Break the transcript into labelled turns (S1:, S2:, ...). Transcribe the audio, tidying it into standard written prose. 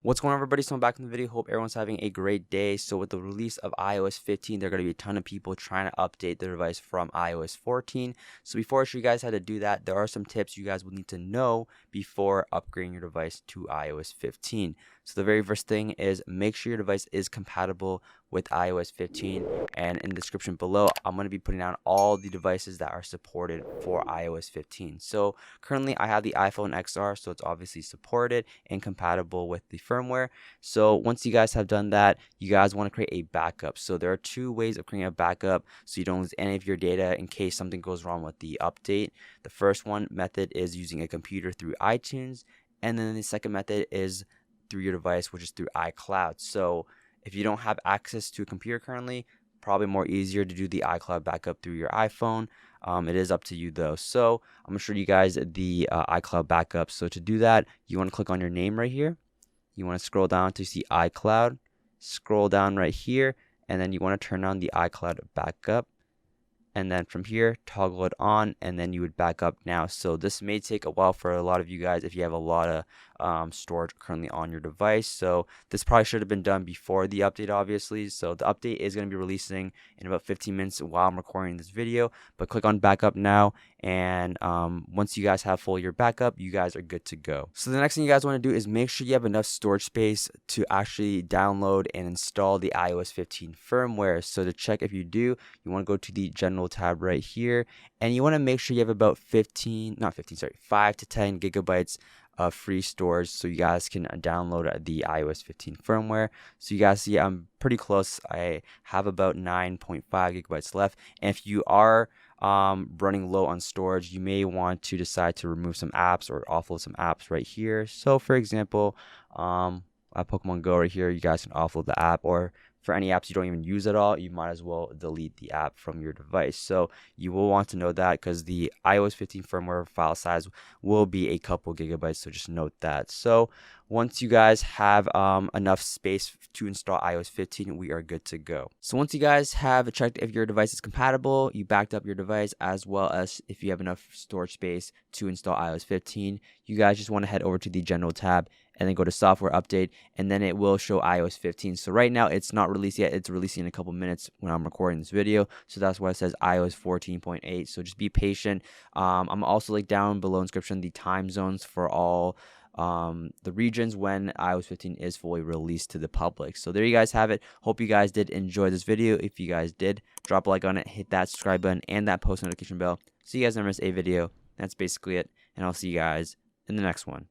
S1: What's going on, everybody? So I'm back in the video. Hope everyone's having a great day. So with the release of iOS 15, there are going to be a ton of people trying to update their device from iOS 14. So before I show you guys how to do that, there are some tips you guys will need to know before upgrading your device to iOS 15. So the very first thing is make sure your device is compatible with iOS 15, and in the description below I'm going to be putting down all the devices that are supported for iOS 15. So currently I have the iPhone XR, so it's obviously supported and compatible with the firmware. So once you guys have done that, you guys want to create a backup. So there are two ways of creating a backup so you don't lose any of your data in case something goes wrong with the update. The first one method is using a computer through iTunes, and then the second method is through your device, which is through iCloud. So if you don't have access to a computer currently, probably more easier to do the iCloud backup through your iPhone. It is up to you though. So I'm going to show you guys the iCloud backup. So to do that, you want to click on your name right here. You want to scroll down to see iCloud. Scroll down right here, and then you want to turn on the iCloud backup. And then from here, toggle it on, and then you would back up now. So this may take a while for a lot of you guys if you have a lot of storage currently on your device. So this probably should have been done before the update, obviously. So the update is going to be releasing in about 15 minutes while I'm recording this video. But click on backup now, and once you guys have full your backup, you guys are good to go. So the next thing you guys want to do is make sure you have enough storage space to actually download and install the iOS 15 firmware. So to check if you do, you want to go to the general tab right here, and you want to make sure you have about 5 to 10 gigabytes of free storage so you guys can download the iOS 15 firmware. So you guys see I'm pretty close. I have about 9.5 gigabytes left, and if you are running low on storage, you may want to decide to remove some apps or offload some apps right here. So for example, at Pokemon Go right here, you guys can offload the app, or for any apps you don't even use at all, you might as well delete the app from your device. So you will want to know that because the iOS 15 firmware file size will be a couple gigabytes, so just note that. So once you guys have enough space to install iOS 15, we are good to go. So once you guys have checked if your device is compatible, you backed up your device, as well as if you have enough storage space to install iOS 15, you guys just want to head over to the general tab and then go to software update, and then it will show iOS 15. So right now it's not released yet. It's releasing in a couple minutes when I'm recording this video. So that's why it says iOS 14.8. So just be patient. I'm also like down below in the description the time zones for all the regions when iOS 15 is fully released to the public. So there you guys have it. Hope you guys did enjoy this video. If you guys did, drop a like on it, hit that subscribe button and that post notification bell so you guys never miss a video. That's basically it, and I'll see you guys in the next one.